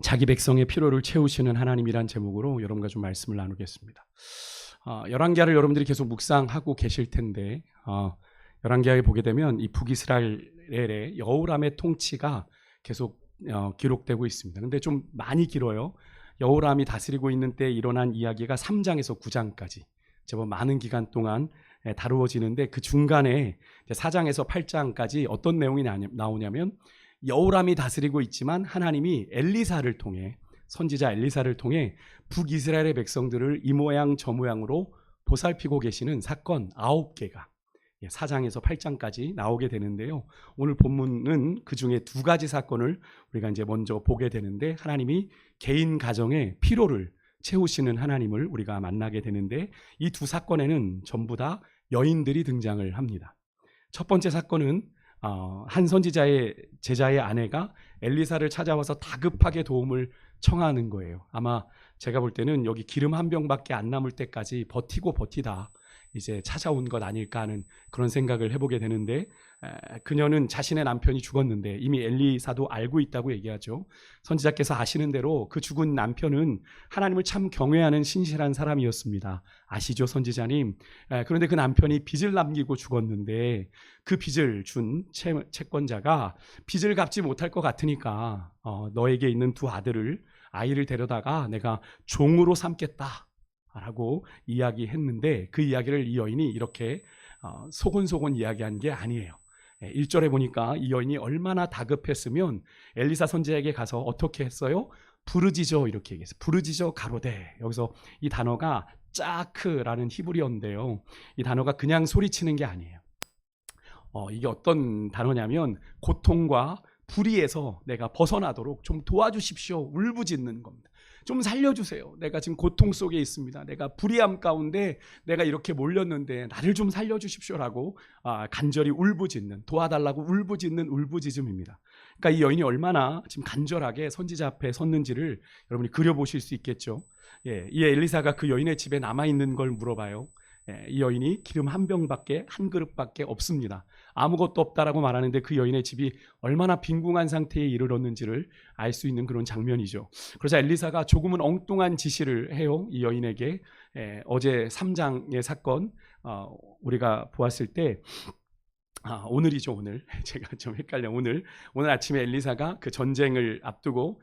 자기 백성의 필요를 채우시는 하나님이란 제목으로 여러분과 좀 말씀을 나누겠습니다. 열왕기하를 여러분들이 계속 묵상하고 계실 텐데 열왕기하에 보게 되면 이 북이스라엘의 여호람의 통치가 계속 기록되고 있습니다. 근데 좀 많이 길어요. 여호람이 다스리고 있는 때 일어난 이야기가 3장에서 9장까지 제법 많은 기간 동안 다루어지는데 그 중간에 4장에서 8장까지 어떤 내용이 나오냐면 여호람이 다스리고 있지만 하나님이 엘리사를 통해 선지자 엘리사를 통해 북이스라엘의 백성들을 이 모양 저 모양으로 보살피고 계시는 사건 9개가 4장에서 8장까지 나오게 되는데요. 오늘 본문은 그 중에 두 가지 사건을 우리가 이제 먼저 보게 되는데 하나님이 개인 가정의 필요를 채우시는 하나님을 우리가 만나게 되는데 이 두 사건에는 전부 다 여인들이 등장을 합니다. 첫 번째 사건은 한 선지자의 제자의 아내가 엘리사를 찾아와서 다급하게 도움을 청하는 거예요. 아마 제가 볼 때는 여기 기름 한 병밖에 안 남을 때까지 버티고 버티다 이제 찾아온 것 아닐까 하는 그런 생각을 해보게 되는데 그녀는 자신의 남편이 죽었는데 이미 엘리사도 알고 있다고 얘기하죠. 선지자께서 아시는 대로 그 죽은 남편은 하나님을 참 경외하는 신실한 사람이었습니다. 아시죠, 선지자님? 그런데 그 남편이 빚을 남기고 죽었는데 그 빚을 준 채권자가 빚을 갚지 못할 것 같으니까 너에게 있는 두 아이를 데려다가 내가 종으로 삼겠다 라고 이야기했는데 그 이야기를 이 여인이 이렇게 소곤소곤 이야기한 게 아니에요. 1절에 보니까 이 여인이 얼마나 다급했으면 엘리사 선지자에게 가서 어떻게 했어요? 부르짖어 이렇게 얘기했어요. 부르짖어 가로되. 여기서 이 단어가 짜크라는 히브리어인데요. 이 단어가 그냥 소리치는 게 아니에요. 이게 어떤 단어냐면 고통과 불의에서 내가 벗어나도록 좀 도와주십시오. 울부짖는 겁니다. 좀 살려주세요. 내가 지금 고통 속에 있습니다. 내가 불의함 가운데 내가 이렇게 몰렸는데 나를 좀 살려주십시오라고 간절히 울부짖는, 도와달라고 울부짖는 울부짖음입니다. 그러니까 이 여인이 얼마나 지금 간절하게 선지자 앞에 섰는지를 여러분이 그려보실 수 있겠죠. 이 엘리사가 그 여인의 집에 남아있는 걸 물어봐요. 이 여인이 기름 한 그릇밖에 없습니다. 아무것도 없다라고 말하는데 그 여인의 집이 얼마나 빈궁한 상태에 이르렀는지를 알 수 있는 그런 장면이죠. 그러자 엘리사가 조금은 엉뚱한 지시를 해요. 이 여인에게. 어제 3장의 사건 우리가 보았을 때 오늘이죠. 오늘 제가 좀 헷갈려. 오늘 아침에 엘리사가 그 전쟁을 앞두고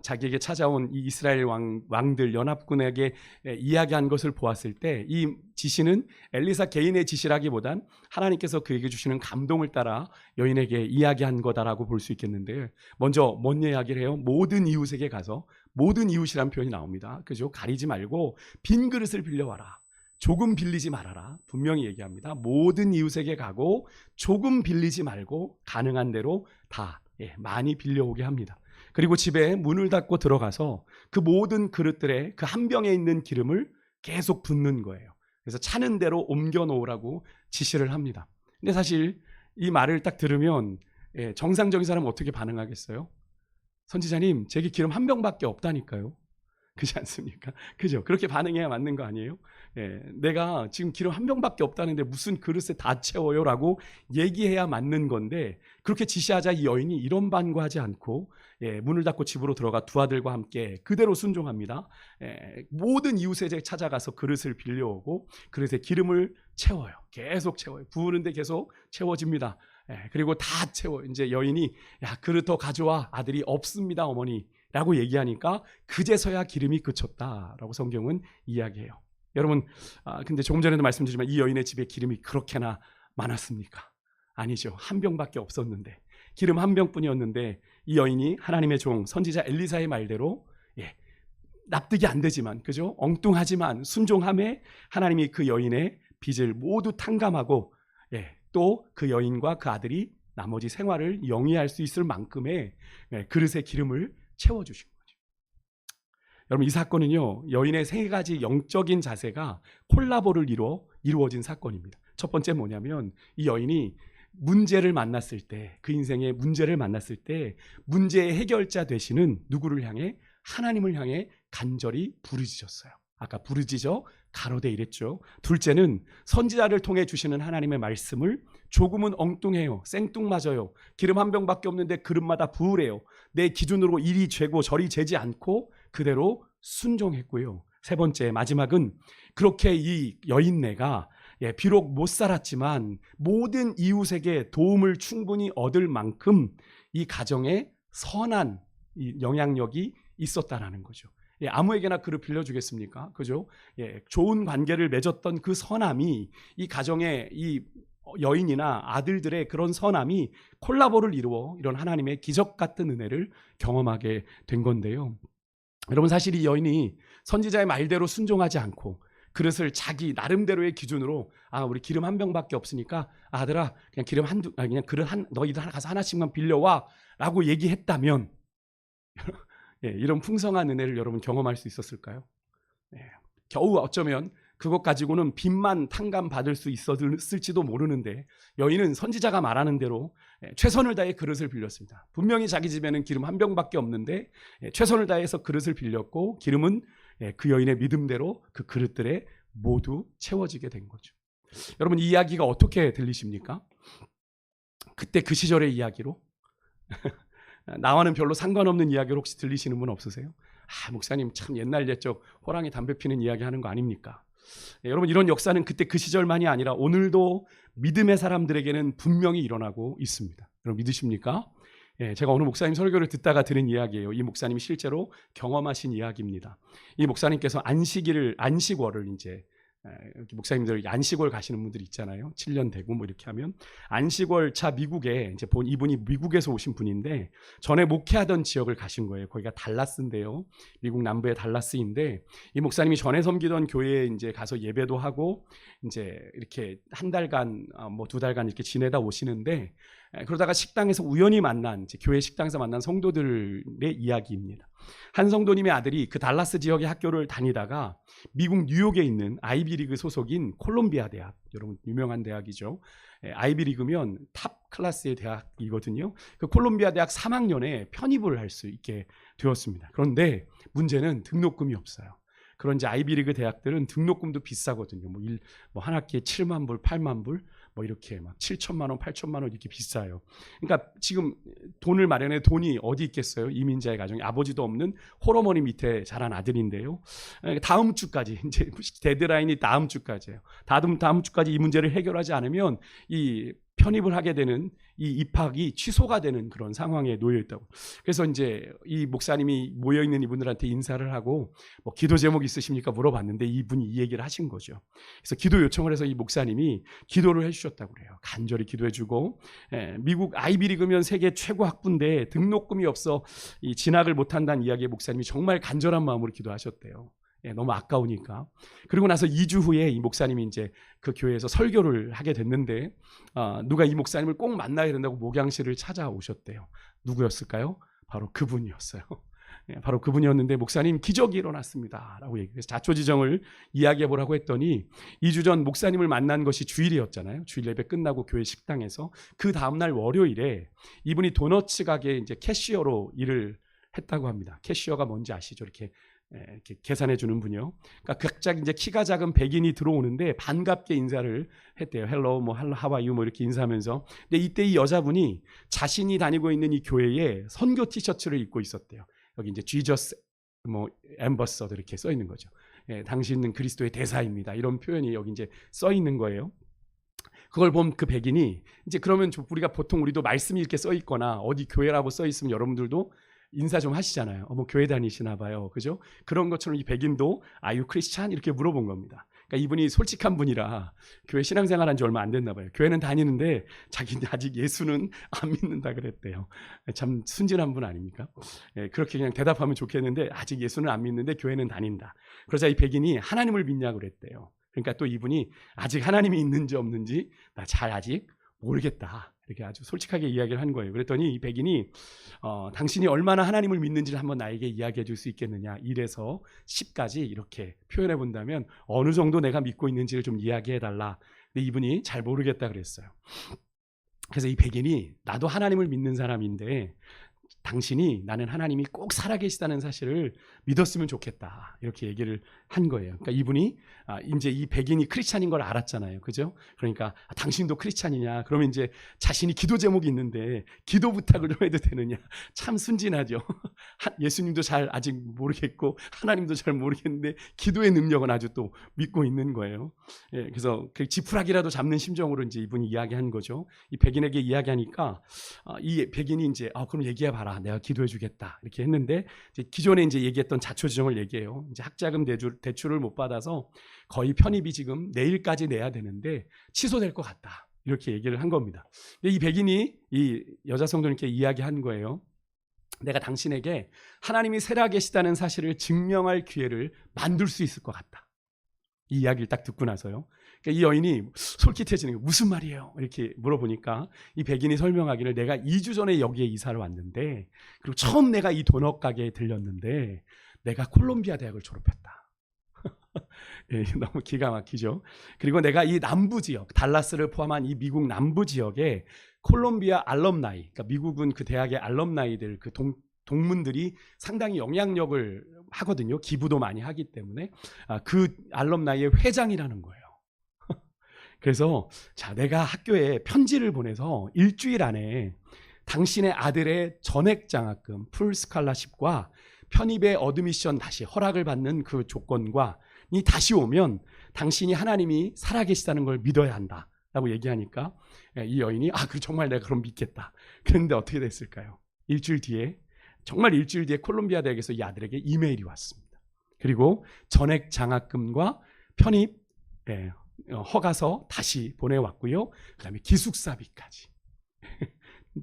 자기에게 찾아온 이 이스라엘 왕들 연합군에게 이야기한 것을 보았을 때 이 지시는 엘리사 개인의 지시라기보단 하나님께서 그에게 주시는 감동을 따라 여인에게 이야기한 거다라고 볼 수 있겠는데 먼저 뭔 이야기를 해요? 모든 이웃에게 가서 모든 이웃이란 표현이 나옵니다. 그죠? 가리지 말고 빈 그릇을 빌려와라. 조금 빌리지 말아라. 분명히 얘기합니다. 모든 이웃에게 가고 조금 빌리지 말고 가능한 대로 다 많이 빌려오게 합니다. 그리고 집에 문을 닫고 들어가서 그 모든 그릇들에 그 한 병에 있는 기름을 계속 붓는 거예요. 그래서 차는 대로 옮겨 놓으라고 지시를 합니다. 근데 사실 이 말을 딱 들으면 정상적인 사람은 어떻게 반응하겠어요? 선지자님, 제게 기름 한 병밖에 없다니까요. 그렇지 않습니까? 그죠? 그렇게 반응해야 맞는 거 아니에요? 내가 지금 기름 한 병밖에 없다는데 무슨 그릇에 다 채워요? 라고 얘기해야 맞는 건데 그렇게 지시하자 이 여인이 이런 반구하지 않고 문을 닫고 집으로 들어가 두 아들과 함께 그대로 순종합니다. 모든 이웃에 찾아가서 그릇을 빌려오고 그릇에 기름을 채워요. 계속 채워요. 부으는데 계속 채워집니다. 그리고 다 채워. 이제 여인이 야, 그릇 더 가져와. 아들이 없습니다, 어머니. 라고 얘기하니까 그제서야 기름이 그쳤다라고 성경은 이야기해요. 여러분, 근데 조금 전에도 말씀드렸지만 이 여인의 집에 기름이 그렇게나 많았습니까? 아니죠. 한 병밖에 없었는데 기름 한 병뿐이었는데 이 여인이 하나님의 종 선지자 엘리사의 말대로 납득이 안 되지만 그죠? 엉뚱하지만 순종함에 하나님이 그 여인의 빚을 모두 탕감하고 또 그 여인과 그 아들이 나머지 생활을 영위할 수 있을 만큼의 그릇에 기름을 채워주신 거죠. 여러분, 이 사건은요 여인의 세 가지 영적인 자세가 콜라보를 이루어진 사건입니다. 첫 번째 뭐냐면 이 여인이 문제를 만났을 때 그 인생의 문제를 만났을 때 문제의 해결자 되시는 누구를 향해? 하나님을 향해 간절히 부르짖었어요. 아까 부르짖어 가로되 이랬죠. 둘째는 선지자를 통해 주시는 하나님의 말씀을 조금은 엉뚱해요. 생뚱맞아요. 기름 한 병밖에 없는데 그릇마다 부으래요. 내 기준으로 이리 죄고 저리 재지 않고 그대로 순종했고요. 세 번째, 마지막은 그렇게 이 여인네가 비록 못 살았지만 모든 이웃에게 도움을 충분히 얻을 만큼 이 가정에 선한 이 영향력이 있었다라는 거죠. 아무에게나 그를 빌려주겠습니까? 그죠? 좋은 관계를 맺었던 그 선함이 이 가정의 이 여인이나 아들들의 그런 선함이 콜라보를 이루어 이런 하나님의 기적 같은 은혜를 경험하게 된 건데요. 여러분, 사실 이 여인이 선지자의 말대로 순종하지 않고 그릇을 자기 나름대로의 기준으로 우리 기름 한 병밖에 없으니까 아들아 그냥 기름 그냥 그릇 너희들 가서 하나씩만 빌려와라고 얘기했다면 이런 풍성한 은혜를 여러분 경험할 수 있었을까요? 겨우 어쩌면 그것 가지고는 빚만 탕감받을 수 있었을지도 모르는데 여인은 선지자가 말하는 대로 최선을 다해 그릇을 빌렸습니다. 분명히 자기 집에는 기름 한 병밖에 없는데 최선을 다해서 그릇을 빌렸고 기름은 그 여인의 믿음대로 그 그릇들에 모두 채워지게 된 거죠. 여러분, 이 이야기가 어떻게 들리십니까? 그때 그 시절의 이야기로? 나와는 별로 상관없는 이야기로 혹시 들리시는 분 없으세요? 목사님 참 옛날 옛적 호랑이 담배 피는 이야기 하는 거 아닙니까? 여러분, 이런 역사는 그때 그 시절만이 아니라 오늘도 믿음의 사람들에게는 분명히 일어나고 있습니다. 여러분 믿으십니까? 제가 어느 목사님 설교를 듣다가 들은 이야기예요. 이 목사님이 실제로 경험하신 이야기입니다. 이 목사님께서 안식월을 이제 목사님들 안식월 가시는 분들 있잖아요. 7년 되고 뭐 이렇게 하면 안식월 차 미국에 이제 이분이 미국에서 오신 분인데 전에 목회하던 지역을 가신 거예요. 거기가 달라스인데요. 미국 남부의 달라스인데 이 목사님이 전에 섬기던 교회에 이제 가서 예배도 하고 이제 이렇게 한 달간 뭐 2달간 이렇게 지내다 오시는데 그러다가 식당에서 우연히 만난 교회 식당에서 만난 성도들의 이야기입니다. 한 성도님의 아들이 그 달라스 지역의 학교를 다니다가 미국 뉴욕에 있는 아이비리그 소속인 콜롬비아 대학, 여러분 유명한 대학이죠. 아이비리그면 탑 클래스의 대학이거든요. 그 콜롬비아 대학 3학년에 편입을 할 수 있게 되었습니다. 그런데 문제는 등록금이 없어요. 그런 이제 아이비리그 대학들은 등록금도 비싸거든요. 뭐 한 학기에 7만 불, 8만 불, 뭐 이렇게 막 7천만 원, 8천만 원 이렇게 비싸요. 그러니까 지금 돈을 마련해 돈이 어디 있겠어요? 이민자의 가정이 아버지도 없는 홀어머니 밑에 자란 아들인데요. 다음 주까지 이제 데드라인이 다음 주까지예요. 다음 주까지 이 문제를 해결하지 않으면 이 편입을 하게 되는 이 입학이 취소가 되는 그런 상황에 놓여 있다고. 그래서 이제 이 목사님이 모여 있는 이분들한테 인사를 하고 뭐 기도 제목 있으십니까 물어봤는데 이분이 이 얘기를 하신 거죠. 그래서 기도 요청을 해서 이 목사님이 기도를 해주셨다고 그래요. 간절히 기도해주고 미국 아이비리그면 세계 최고 학부인데 등록금이 없어 이 진학을 못한다는 이야기에 목사님이 정말 간절한 마음으로 기도하셨대요. 너무 아까우니까. 그리고 나서 2주 후에 이 목사님이 이제 그 교회에서 설교를 하게 됐는데 누가 이 목사님을 꼭 만나야 된다고 목양실을 찾아오셨대요. 누구였을까요? 바로 그분이었어요. 바로 그분이었는데 목사님 기적이 일어났습니다 라고 얘기해서 자초지정을 이야기해 보라고 했더니 2주 전 목사님을 만난 것이 주일이었잖아요. 주일 예배 끝나고 교회 식당에서 그 다음날 월요일에 이분이 도너츠 가게 이제 캐시어로 일을 했다고 합니다. 캐시어가 뭔지 아시죠? 이렇게 계산해 주는 분이요. 그러니까 각자 이제 키가 작은 백인이 들어오는데 반갑게 인사를 했대요. 헬로, 뭐 하와이유 뭐 이렇게 인사하면서. 근데 이때 이 여자분이 자신이 다니고 있는 이 교회에 선교 티셔츠를 입고 있었대요. 여기 이제 Jesus 뭐 엠버서더 이렇게 써 있는 거죠. 당신은 그리스도의 대사입니다. 이런 표현이 여기 이제 써 있는 거예요. 그걸 본 그 백인이 이제 그러면 우리가 보통 우리도 말씀이 이렇게 써 있거나 어디 교회라고 써 있으면 여러분들도 인사 좀 하시잖아요. 뭐 교회 다니시나 봐요. 그죠? 그런 것처럼 이 백인도 아유 크리스찬 이렇게 물어본 겁니다. 그러니까 이분이 솔직한 분이라 교회 신앙생활한 지 얼마 안 됐나 봐요. 교회는 다니는데 자기는 아직 예수는 안 믿는다 그랬대요. 참 순진한 분 아닙니까? 그렇게 그냥 대답하면 좋겠는데 아직 예수는 안 믿는데 교회는 다닌다. 그러자 이 백인이 하나님을 믿냐고 그랬대요. 그러니까 또 이분이 아직 하나님이 있는지 없는지 나 잘 아직 모르겠다. 이렇게 아주 솔직하게 이야기를 한 거예요. 그랬더니 이 백인이 당신이 얼마나 하나님을 믿는지를 한번 나에게 이야기해 줄 수 있겠느냐. 1에서 10까지 이렇게 표현해 본다면 어느 정도 내가 믿고 있는지를 좀 이야기해 달라. 근데 이분이 잘 모르겠다 그랬어요. 그래서 이 백인이 나도 하나님을 믿는 사람인데 당신이 나는 하나님이 꼭 살아계시다는 사실을 믿었으면 좋겠다. 이렇게 얘기를 한 거예요. 그러니까 이분이 이제 이 백인이 크리스찬인 걸 알았잖아요. 그죠? 그러니까 당신도 크리스찬이냐? 그러면 이제 자신이 기도 제목이 있는데 기도 부탁을 좀 해도 되느냐? 참 순진하죠. 예수님도 잘 아직 모르겠고 하나님도 잘 모르겠는데 기도의 능력은 아주 또 믿고 있는 거예요. 예, 그래서 그 지푸라기라도 잡는 심정으로 이제 이분이 이야기한 거죠. 이 백인에게 이야기하니까 이 백인이 이제 그럼 얘기해 봐라. 내가 기도해 주겠다. 이렇게 했는데 이제 기존에 이제 얘기했던 자초지종을 얘기해요. 이제 학자금 대출을 못 받아서 거의 편입이 지금 내일까지 내야 되는데 취소될 것 같다. 이렇게 얘기를 한 겁니다. 근데 이 백인이 이 여자 성도님께 이야기한 거예요. 내가 당신에게 하나님이 살아계시다는 사실을 증명할 기회를 만들 수 있을 것 같다. 이 이야기를 딱 듣고 나서요. 그러니까 이 여인이 솔깃해지는 게 무슨 말이에요? 이렇게 물어보니까 이 백인이 설명하기를 내가 2주 전에 여기에 이사를 왔는데 그리고 처음 내가 이 도넛 가게에 들렸는데 내가 콜롬비아 대학을 졸업했다. 예, 너무 기가 막히죠. 그리고 내가 이 남부 지역, 달라스를 포함한 이 미국 남부 지역에 콜롬비아 알럼나이, 그러니까 미국은 그 대학의 알럼나이들, 그 동문들이 상당히 영향력을 하거든요. 기부도 많이 하기 때문에 그 알럼나이의 회장이라는 거예요. 그래서 자, 내가 학교에 편지를 보내서 일주일 안에 당신의 아들의 전액 장학금, 풀 스칼라십과 편입의 어드미션 다시 허락을 받는 그 조건과 이 다시 오면 당신이 하나님이 살아계시다는 걸 믿어야 한다 라고 얘기하니까 이 여인이 그래 정말 내가 그럼 믿겠다. 그런데 어떻게 됐을까요? 정말 일주일 뒤에 콜롬비아 대학에서 이 아들에게 이메일이 왔습니다. 그리고 전액 장학금과 편입 허가서 다시 보내왔고요. 그 다음에 기숙사비까지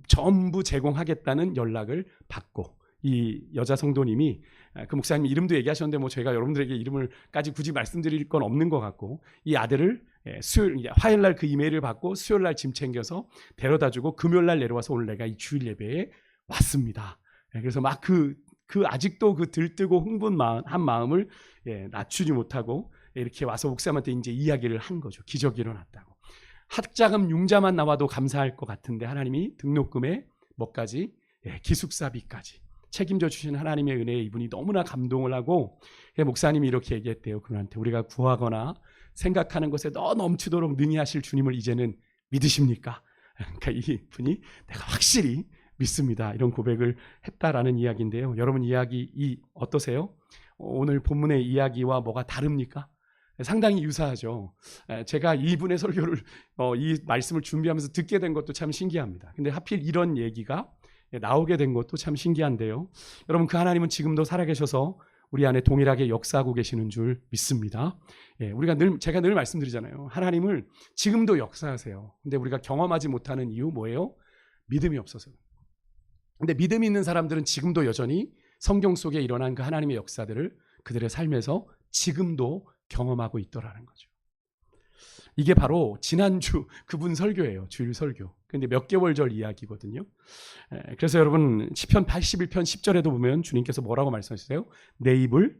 전부 제공하겠다는 연락을 받고 이 여자 성도님이 그 목사님 이름도 얘기하셨는데 뭐 저희가 여러분들에게 이름을까지 굳이 말씀드릴 건 없는 것 같고 이 아들을 화요일날 그 이메일을 받고 수요일날 짐 챙겨서 데려다주고 금요일날 내려와서 오늘 내가 이 주일 예배에 왔습니다. 그래서 막 그 아직도 그 들뜨고 흥분한 마음을 낮추지 못하고 이렇게 와서 목사님한테 이제 이야기를 한 거죠. 기적이 일어났다고. 학자금 융자만 나와도 감사할 것 같은데 하나님이 등록금에 뭐까지? 기숙사비까지 책임져 주신 하나님의 은혜에 이분이 너무나 감동을 하고 목사님이 이렇게 얘기했대요. 그분한테 우리가 구하거나 생각하는 것에 더 넘치도록 능히 하실 주님을 이제는 믿으십니까? 그러니까 이분이 내가 확실히 믿습니다. 이런 고백을 했다라는 이야기인데요. 여러분 이야기 어떠세요? 오늘 본문의 이야기와 뭐가 다릅니까? 상당히 유사하죠. 제가 이분의 설교를 이 말씀을 준비하면서 듣게 된 것도 참 신기합니다. 근데 하필 이런 얘기가 나오게 된 것도 참 신기한데요. 여러분 그 하나님은 지금도 살아계셔서 우리 안에 동일하게 역사하고 계시는 줄 믿습니다. 제가 늘 말씀드리잖아요. 하나님을 지금도 역사하세요. 근데 우리가 경험하지 못하는 이유 뭐예요? 믿음이 없어서. 근데 믿음이 있는 사람들은 지금도 여전히 성경 속에 일어난 그 하나님의 역사들을 그들의 삶에서 지금도 경험하고 있더라는 거죠. 이게 바로 지난주 그분 설교예요. 주일 설교. 근데 몇 개월 전 이야기거든요. 그래서 여러분 시편 81편 10절에도 보면 주님께서 뭐라고 말씀하셨어요? 내 입을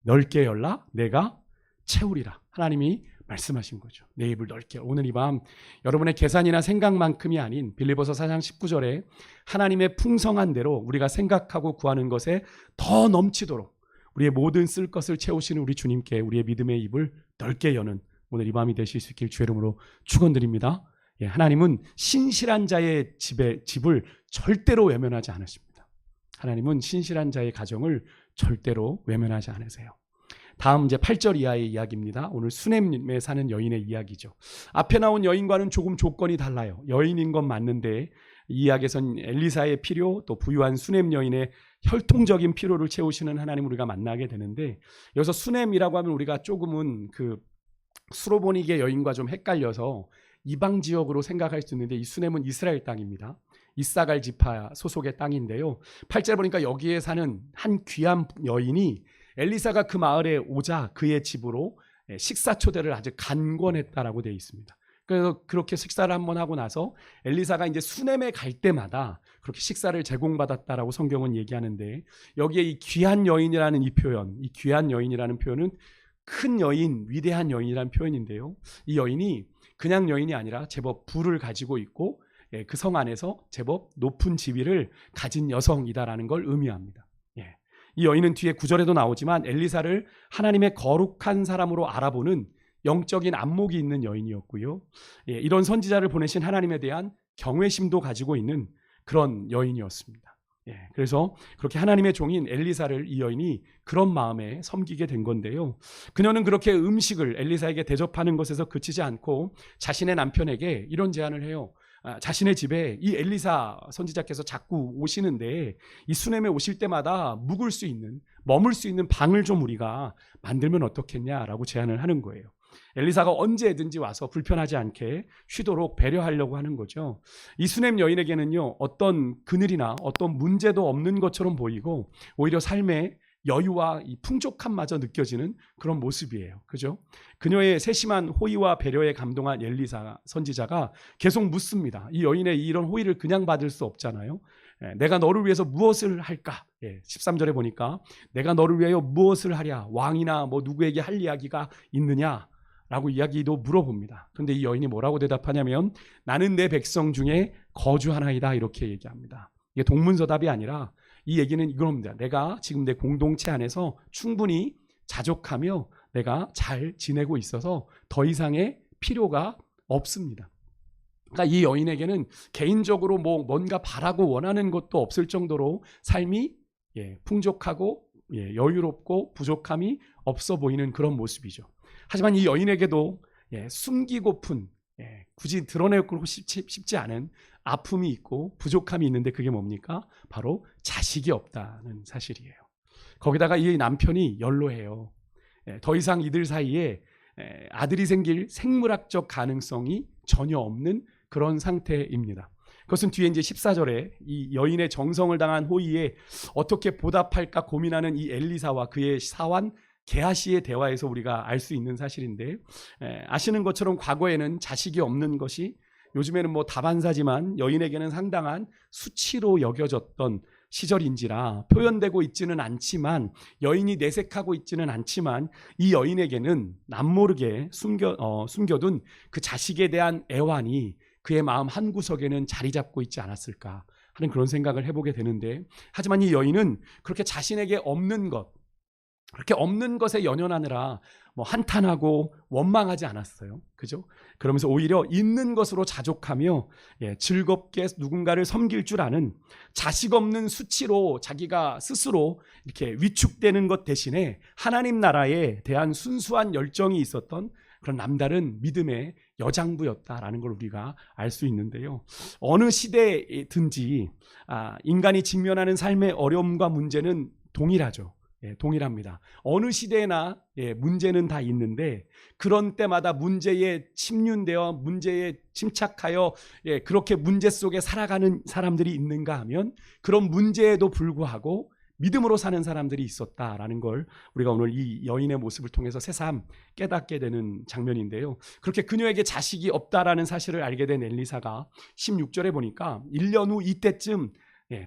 넓게 열라 내가 채우리라. 하나님이 말씀하신 거죠. 내 입을 넓게. 오늘 이 밤 여러분의 계산이나 생각만큼이 아닌 빌립보서 4장 19절에 하나님의 풍성한 대로 우리가 생각하고 구하는 것에 더 넘치도록 우리의 모든 쓸 것을 채우시는 우리 주님께 우리의 믿음의 입을 넓게 여는 오늘 이 밤이 되실 수 있길 주의 이름으로 축원드립니다. 하나님은 신실한 자의 집을 절대로 외면하지 않으십니다. 하나님은 신실한 자의 가정을 절대로 외면하지 않으세요. 다음 이제 8절 이하의 이야기입니다. 오늘 수넴에 사는 여인의 이야기죠. 앞에 나온 여인과는 조금 조건이 달라요. 여인인 건 맞는데 이 이야기에선 엘리사의 필요 또 부유한 수넴 여인의 혈통적인 필요를 채우시는 하나님을 우리가 만나게 되는데 여기서 수넴이라고 하면 우리가 조금은 그 수로보니게 여인과 좀 헷갈려서 이방 지역으로 생각할 수 있는데 이 수넴은 이스라엘 땅입니다. 이사갈 지파 소속의 땅인데요. 8절 보니까 여기에 사는 한 귀한 여인이 엘리사가 그 마을에 오자 그의 집으로 식사 초대를 아주 간권했다라고 되어 있습니다. 그래서 그렇게 식사를 한번 하고 나서 엘리사가 이제 수넴에 갈 때마다 그렇게 식사를 제공받았다라고 성경은 얘기하는데 여기에 이 귀한 여인이라는 이 귀한 여인이라는 표현은 큰 여인, 위대한 여인이라는 표현인데요. 이 여인이 그냥 여인이 아니라 제법 부를 가지고 있고 그 성 안에서 제법 높은 지위를 가진 여성이다라는 걸 의미합니다. 이 여인은 뒤에 9절에도 나오지만 엘리사를 하나님의 거룩한 사람으로 알아보는 영적인 안목이 있는 여인이었고요. 이런 선지자를 보내신 하나님에 대한 경외심도 가지고 있는 그런 여인이었습니다. 그래서 그렇게 하나님의 종인 엘리사를 이 여인이 그런 마음에 섬기게 된 건데요. 그녀는 그렇게 음식을 엘리사에게 대접하는 것에서 그치지 않고 자신의 남편에게 이런 제안을 해요. 자신의 집에 이 엘리사 선지자께서 자꾸 오시는데 이 수넴에 오실 때마다 묵을 수 있는, 머물 수 있는 방을 좀 우리가 만들면 어떻겠냐라고 제안을 하는 거예요. 엘리사가 언제든지 와서 불편하지 않게 쉬도록 배려하려고 하는 거죠. 이 수넴 여인에게는요, 어떤 그늘이나 어떤 문제도 없는 것처럼 보이고 오히려 삶의 여유와 이 풍족함마저 느껴지는 그런 모습이에요. 그죠? 그녀의 세심한 호의와 배려에 감동한 엘리사 선지자가 계속 묻습니다. 이 여인의 이런 호의를 그냥 받을 수 없잖아요. 내가 너를 위해서 무엇을 할까? 13절에 보니까 내가 너를 위하여 무엇을 하랴? 왕이나 뭐 누구에게 할 이야기가 있느냐? 라고 이야기도 물어봅니다. 그런데 이 여인이 뭐라고 대답하냐면 나는 내 백성 중에 거주하나이다 이렇게 얘기합니다. 이게 동문서답이 아니라 이 얘기는 이겁니다. 내가 지금 내 공동체 안에서 충분히 자족하며 내가 잘 지내고 있어서 더 이상의 필요가 없습니다. 그러니까 이 여인에게는 개인적으로 뭔가 바라고 원하는 것도 없을 정도로 삶이 풍족하고 여유롭고 부족함이 없어 보이는 그런 모습이죠. 하지만 이 여인에게도 숨기고픈 굳이 드러내고 싶지 않은 아픔이 있고 부족함이 있는데 그게 뭡니까? 바로 자식이 없다는 사실이에요. 거기다가 이 남편이 연로해요. 더 이상 이들 사이에 아들이 생길 생물학적 가능성이 전혀 없는 그런 상태입니다. 그것은 뒤에 이제 14절에 이 여인의 정성을 당한 호의에 어떻게 보답할까 고민하는 이 엘리사와 그의 사환 게하시의 대화에서 우리가 알 수 있는 사실인데, 아시는 것처럼 과거에는 자식이 없는 것이 요즘에는 뭐 다반사지만 여인에게는 상당한 수치로 여겨졌던 시절인지라 표현되고 있지는 않지만, 여인이 내색하고 있지는 않지만 이 여인에게는 남모르게 숨겨둔 그 자식에 대한 애환이 그의 마음 한구석에는 자리 잡고 있지 않았을까 하는 그런 생각을 해보게 되는데, 하지만 이 여인은 그렇게 자신에게 없는 것, 그렇게 없는 것에 연연하느라 한탄하고 원망하지 않았어요. 그죠? 그러면서 오히려 있는 것으로 자족하며 즐겁게 누군가를 섬길 줄 아는, 자식 없는 수치로 자기가 스스로 이렇게 위축되는 것 대신에 하나님 나라에 대한 순수한 열정이 있었던 그런 남다른 믿음의 여장부였다라는 걸 우리가 알 수 있는데요. 어느 시대든지 인간이 직면하는 삶의 어려움과 문제는 동일하죠. 동일합니다. 어느 시대나 문제는 다 있는데, 그런 때마다 문제에 침륜되어 문제에 침착하여 그렇게 문제 속에 살아가는 사람들이 있는가 하면 그런 문제에도 불구하고 믿음으로 사는 사람들이 있었다라는 걸 우리가 오늘 이 여인의 모습을 통해서 새삼 깨닫게 되는 장면인데요. 그렇게 그녀에게 자식이 없다라는 사실을 알게 된 엘리사가 16절에 보니까 1년 후 이때쯤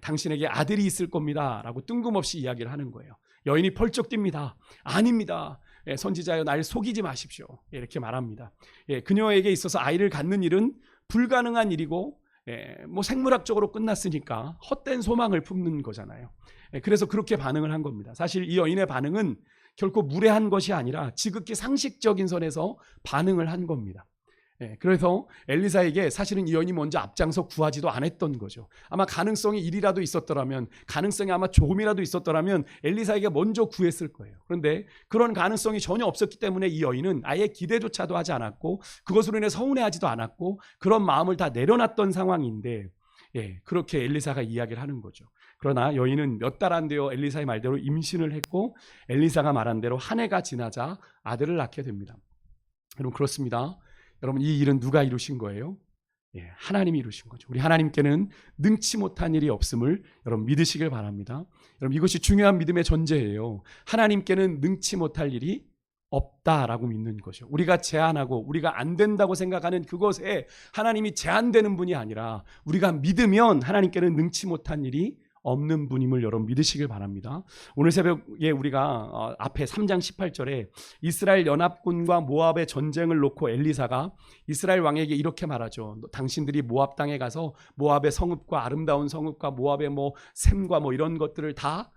당신에게 아들이 있을 겁니다 라고 뜬금없이 이야기를 하는 거예요. 여인이 펄쩍 뜁니다. 아닙니다. 선지자여, 날 속이지 마십시오. 이렇게 말합니다. 그녀에게 있어서 아이를 갖는 일은 불가능한 일이고 생물학적으로 끝났으니까 헛된 소망을 품는 거잖아요. 그래서 그렇게 반응을 한 겁니다. 사실 이 여인의 반응은 결코 무례한 것이 아니라 지극히 상식적인 선에서 반응을 한 겁니다. 그래서 엘리사에게 사실은 이 여인이 먼저 앞장서 구하지도 않았던 거죠. 아마 가능성이 1이라도 있었더라면, 가능성이 아마 조금이라도 있었더라면 엘리사에게 먼저 구했을 거예요. 그런데 그런 가능성이 전혀 없었기 때문에 이 여인은 아예 기대조차도 하지 않았고, 그것으로 인해 서운해하지도 않았고, 그런 마음을 다 내려놨던 상황인데, 그렇게 엘리사가 이야기를 하는 거죠. 그러나 여인은 몇 달 안 되어 엘리사의 말대로 임신을 했고, 엘리사가 말한 대로 한 해가 지나자 아들을 낳게 됩니다. 여러분, 그렇습니다. 여러분, 이 일은 누가 이루신 거예요? 하나님이 이루신 거죠. 우리 하나님께는 능치 못한 일이 없음을 여러분 믿으시길 바랍니다. 여러분, 이것이 중요한 믿음의 전제예요. 하나님께는 능치 못할 일이 없다라고 믿는 거죠. 우리가 제한하고 우리가 안 된다고 생각하는 그것에 하나님이 제한되는 분이 아니라, 우리가 믿으면 하나님께는 능치 못한 일이 없는 분임을 여러분 믿으시길 바랍니다. 오늘 새벽에 우리가 앞에 3장 18절에 이스라엘 연합군과 모압의 전쟁을 놓고 엘리사가 이스라엘 왕에게 이렇게 말하죠. 당신들이 모압 땅에 가서 모압의 성읍과 아름다운 성읍과 모압의 샘과 이런 것들을 다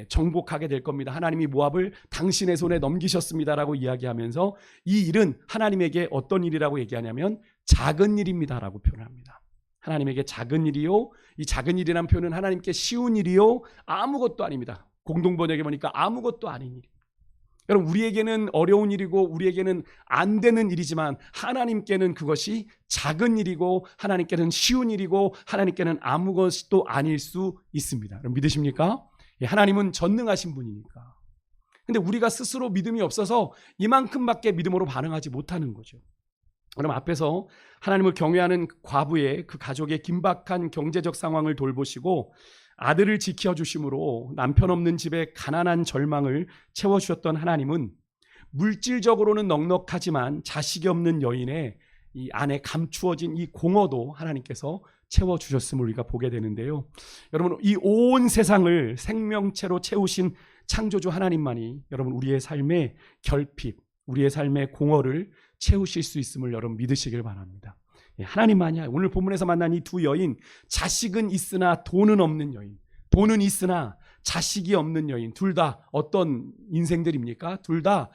정복하게 될 겁니다. 하나님이 모압을 당신의 손에 넘기셨습니다라고 이야기하면서 이 일은 하나님에게 어떤 일이라고 얘기하냐면 작은 일입니다라고 표현합니다. 하나님에게 작은 일이요, 이 작은 일이라는 표현은 하나님께 쉬운 일이요, 아무것도 아닙니다. 공동번역에 보니까 아무것도 아닌 일. 여러분, 우리에게는 어려운 일이고 우리에게는 안 되는 일이지만 하나님께는 그것이 작은 일이고 하나님께는 쉬운 일이고 하나님께는 아무것도 아닐 수 있습니다. 여러분, 믿으십니까? 하나님은 전능하신 분이니까. 근데 우리가 스스로 믿음이 없어서 이만큼밖에 믿음으로 반응하지 못하는 거죠. 그럼 앞에서 하나님을 경외하는 과부의 그 가족의 긴박한 경제적 상황을 돌보시고 아들을 지켜주심으로 남편 없는 집에 가난한 절망을 채워주셨던 하나님은 물질적으로는 넉넉하지만 자식이 없는 여인의 이 안에 감추어진 이 공허도 하나님께서 채워주셨음을 우리가 보게 되는데요. 여러분, 이 온 세상을 생명체로 채우신 창조주 하나님만이 여러분 우리의 삶의 결핍, 우리의 삶의 공허를 채우실 수 있음을 여러분 믿으시길 바랍니다. 하나님만이. 오늘 본문에서 만난 이 두 여인, 자식은 있으나 돈은 없는 여인, 돈은 있으나 자식이 없는 여인, 둘 다 어떤 인생들입니까? 둘 다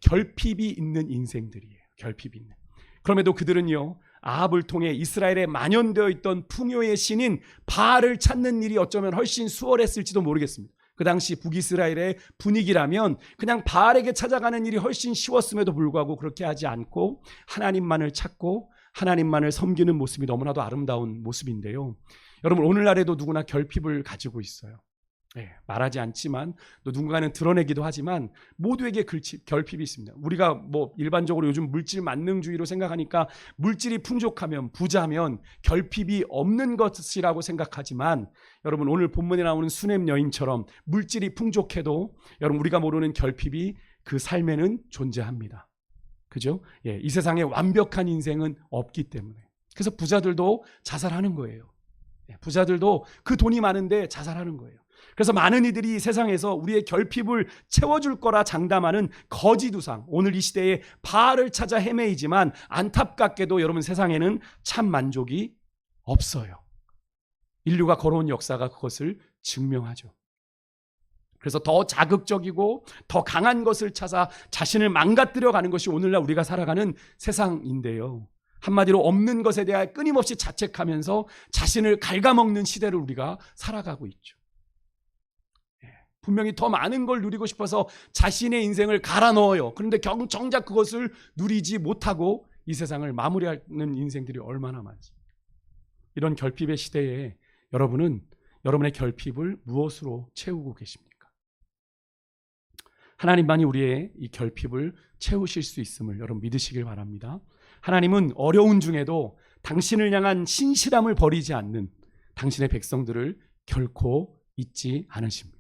결핍이 있는 인생들이에요. 결핍이 있는. 그럼에도 그들은요, 아합을 통해 이스라엘에 만연되어 있던 풍요의 신인 바알을 찾는 일이 어쩌면 훨씬 수월했을지도 모르겠습니다. 그 당시 북이스라엘의 분위기라면 그냥 바알에게 찾아가는 일이 훨씬 쉬웠음에도 불구하고 그렇게 하지 않고 하나님만을 찾고 하나님만을 섬기는 모습이 너무나도 아름다운 모습인데요. 여러분, 오늘날에도 누구나 결핍을 가지고 있어요. 말하지 않지만 또 누군가는 드러내기도 하지만 모두에게 결핍이 있습니다. 우리가 일반적으로 요즘 물질 만능주의로 생각하니까 물질이 풍족하면, 부자면 결핍이 없는 것이라고 생각하지만 여러분, 오늘 본문에 나오는 수넴 여인처럼 물질이 풍족해도 여러분 우리가 모르는 결핍이 그 삶에는 존재합니다. 그죠? 이 세상에 완벽한 인생은 없기 때문에. 그래서 부자들도 자살하는 거예요. 부자들도 그 돈이 많은데 자살하는 거예요. 그래서 많은 이들이 세상에서 우리의 결핍을 채워줄 거라 장담하는 거짓 우상, 오늘 이 시대에 바알을 찾아 헤매이지만 안타깝게도 여러분 세상에는 참 만족이 없어요. 인류가 걸어온 역사가 그것을 증명하죠. 그래서 더 자극적이고 더 강한 것을 찾아 자신을 망가뜨려 가는 것이 오늘날 우리가 살아가는 세상인데요. 한마디로 없는 것에 대해 끊임없이 자책하면서 자신을 갉아먹는 시대를 우리가 살아가고 있죠. 분명히 더 많은 걸 누리고 싶어서 자신의 인생을 갈아 넣어요. 그런데 정작 그것을 누리지 못하고 이 세상을 마무리하는 인생들이 얼마나 많습니까? 이런 결핍의 시대에 여러분은 여러분의 결핍을 무엇으로 채우고 계십니까? 하나님만이 우리의 이 결핍을 채우실 수 있음을 여러분 믿으시길 바랍니다. 하나님은 어려운 중에도 당신을 향한 신실함을 버리지 않는 당신의 백성들을 결코 잊지 않으십니다.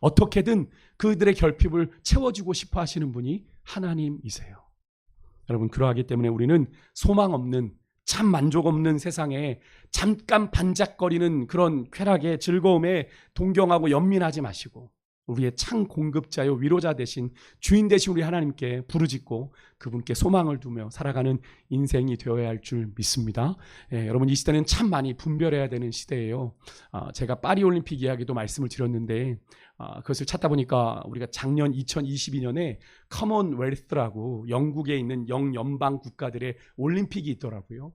어떻게든 그들의 결핍을 채워주고 싶어 하시는 분이 하나님이세요. 여러분, 그러하기 때문에 우리는 소망 없는, 참 만족 없는 세상에 잠깐 반짝거리는 그런 쾌락의 즐거움에 동경하고 연민하지 마시고 우리의 창 공급자요 위로자 되신 주인 되신 우리 하나님께 부르짖고 그분께 소망을 두며 살아가는 인생이 되어야 할 줄 믿습니다. 여러분, 이 시대는 참 많이 분별해야 되는 시대예요. 제가 파리올림픽 이야기도 말씀을 드렸는데 그것을 찾다 보니까 우리가 작년 2022년에 커먼웰스라고 영국에 있는 영연방 국가들의 올림픽이 있더라고요.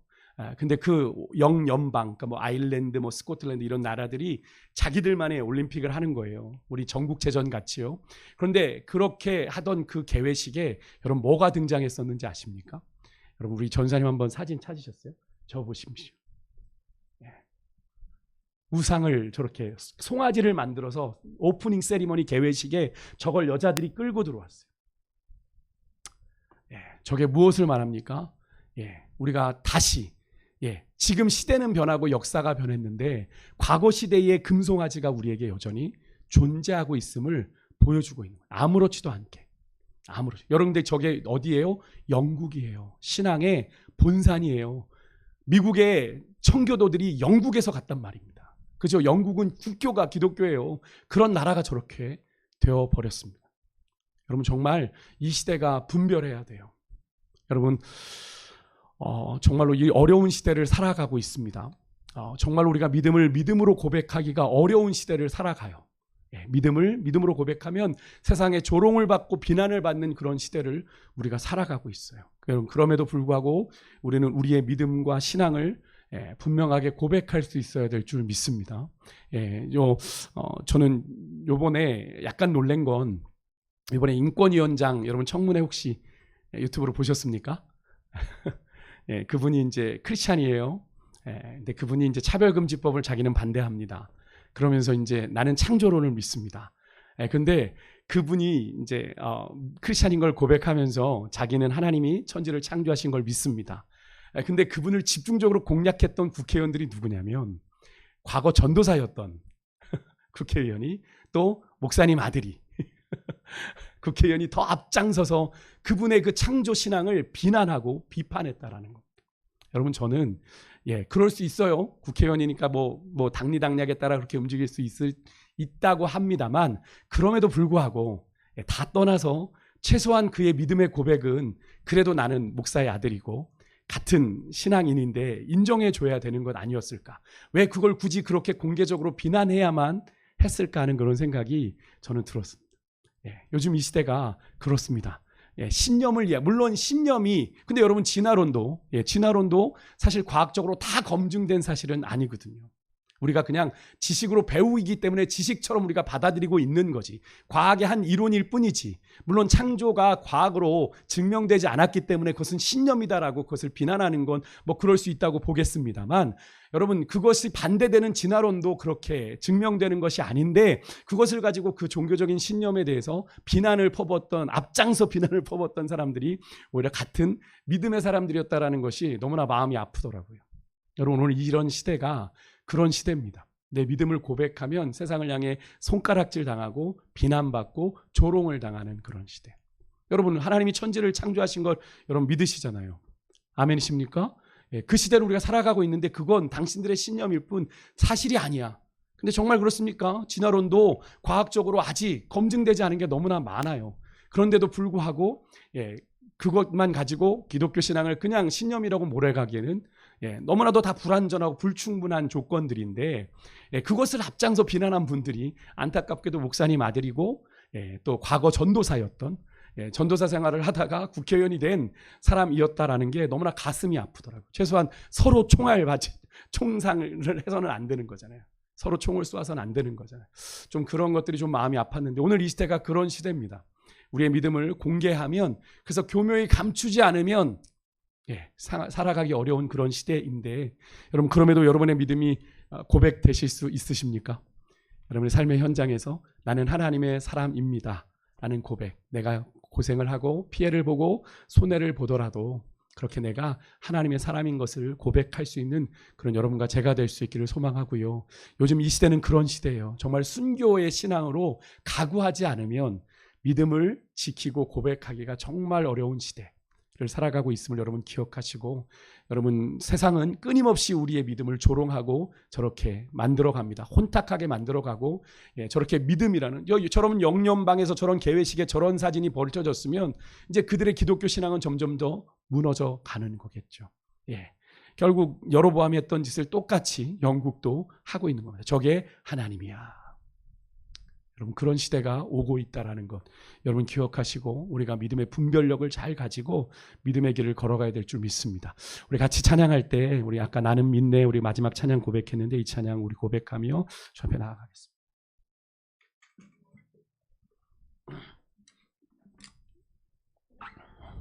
근데 그 영연방, 그러니까 아일랜드, 스코틀랜드 이런 나라들이 자기들만의 올림픽을 하는 거예요. 우리 전국체전 같이요. 그런데 그렇게 하던 그 개회식에 여러분 뭐가 등장했었는지 아십니까? 여러분, 우리 전사님 한번 사진 찾으셨어요? 저 보십시오. 우상을 저렇게 송아지를 만들어서 오프닝 세리머니 개회식에 저걸 여자들이 끌고 들어왔어요. 저게 무엇을 말합니까? 우리가 다시 지금 시대는 변하고 역사가 변했는데 과거 시대의 금송아지가 우리에게 여전히 존재하고 있음을 보여주고 있는 거예요. 아무렇지도 않게. 여러분들 저게 어디예요? 영국이에요. 신앙의 본산이에요. 미국의 청교도들이 영국에서 갔단 말입니다. 그죠? 영국은 국교가 기독교예요. 그런 나라가 저렇게 되어 버렸습니다. 여러분 정말 이 시대가 분별해야 돼요. 여러분 정말로 이 어려운 시대를 살아가고 있습니다. 정말 우리가 믿음을 믿음으로 고백하기가 어려운 시대를 살아가요. 믿음으로 고백하면 세상에 조롱을 받고 비난을 받는 그런 시대를 우리가 살아가고 있어요. 그럼에도 불구하고 우리는 우리의 믿음과 신앙을 분명하게 고백할 수 있어야 될 줄 믿습니다. 저는 요번에 약간 놀란 건 이번에 인권위원장 여러분 청문회 혹시 유튜브로 보셨습니까? 그분이 이제 크리스찬이에요. 근데 그분이 이제 차별금지법을 자기는 반대합니다. 그러면서 이제 나는 창조론을 믿습니다. 근데 그분이 이제 크리스찬인 걸 고백하면서 자기는 하나님이 천지를 창조하신 걸 믿습니다. 근데 그분을 집중적으로 공략했던 국회의원들이 누구냐면 과거 전도사였던 국회의원이 또 목사님 아들이 국회의원이 더 앞장서서 그분의 그 창조 신앙을 비난하고 비판했다라는 겁니다. 여러분 저는 그럴 수 있어요. 국회의원이니까 뭐 당리당략에 따라 그렇게 움직일 수 있다고 합니다만 그럼에도 불구하고 다 떠나서 최소한 그의 믿음의 고백은 그래도 나는 목사의 아들이고 같은 신앙인인데 인정해 줘야 되는 것 아니었을까? 왜 그걸 굳이 그렇게 공개적으로 비난해야만 했을까 하는 그런 생각이 저는 들었습니다. 요즘 이 시대가 그렇습니다. 신념을 물론 신념이 근데 여러분 진화론도 사실 과학적으로 다 검증된 사실은 아니거든요. 우리가 그냥 지식으로 배우기 때문에 지식처럼 우리가 받아들이고 있는 거지. 과학의 한 이론일 뿐이지. 물론 창조가 과학으로 증명되지 않았기 때문에 그것은 신념이다라고 그것을 비난하는 건 뭐 그럴 수 있다고 보겠습니다만 여러분 그것이 반대되는 진화론도 그렇게 증명되는 것이 아닌데 그것을 가지고 그 종교적인 신념에 대해서 앞장서 비난을 퍼붓던 사람들이 오히려 같은 믿음의 사람들이었다라는 것이 너무나 마음이 아프더라고요. 여러분 오늘 이런 시대가 그런 시대입니다. 내 믿음을 고백하면 세상을 향해 손가락질 당하고 비난받고 조롱을 당하는 그런 시대. 여러분 하나님이 천지를 창조하신 걸 여러분 믿으시잖아요. 아멘이십니까? 그 시대를 우리가 살아가고 있는데 그건 당신들의 신념일 뿐 사실이 아니야. 근데 정말 그렇습니까? 진화론도 과학적으로 아직 검증되지 않은 게 너무나 많아요. 그런데도 불구하고 그것만 가지고 기독교 신앙을 그냥 신념이라고 몰아가기에는 너무나도 다 불완전하고 불충분한 조건들인데 그것을 앞장서 비난한 분들이 안타깝게도 목사님 아들이고 또 과거 전도사였던 전도사 생활을 하다가 국회의원이 된 사람이었다라는 게 너무나 가슴이 아프더라고요. 최소한 서로 총상을 해서는 안 되는 거잖아요. 서로 총을 쏘아서는 안 되는 거잖아요. 좀 그런 것들이 좀 마음이 아팠는데 오늘 이 시대가 그런 시대입니다. 우리의 믿음을 공개하면 그래서 교묘히 감추지 않으면 살아가기 어려운 그런 시대인데 여러분 그럼에도 여러분의 믿음이 고백되실 수 있으십니까? 여러분의 삶의 현장에서 나는 하나님의 사람입니다 라는 고백, 내가 고생을 하고 피해를 보고 손해를 보더라도 그렇게 내가 하나님의 사람인 것을 고백할 수 있는 그런 여러분과 제가 될 수 있기를 소망하고요. 요즘 이 시대는 그런 시대예요. 정말 순교의 신앙으로 각오하지 않으면 믿음을 지키고 고백하기가 정말 어려운 시대를 살아가고 있음을 여러분 기억하시고 여러분 세상은 끊임없이 우리의 믿음을 조롱하고 저렇게 만들어갑니다. 혼탁하게 만들어가고 저렇게 믿음이라는 저런 영년방에서 저런 개회식에 저런 사진이 벌쳐졌으면 이제 그들의 기독교 신앙은 점점 더 무너져 가는 거겠죠. 결국 여로보암이 했던 짓을 똑같이 영국도 하고 있는 겁니다. 저게 하나님이야. 여러분 그런 시대가 오고 있다는 것 여러분 기억하시고 우리가 믿음의 분별력을 잘 가지고 믿음의 길을 걸어가야 될 줄 믿습니다. 우리 같이 찬양할 때 우리 아까 나는 믿네 우리 마지막 찬양 고백했는데 이 찬양 우리 고백하며 주 앞에 나아가겠습니다.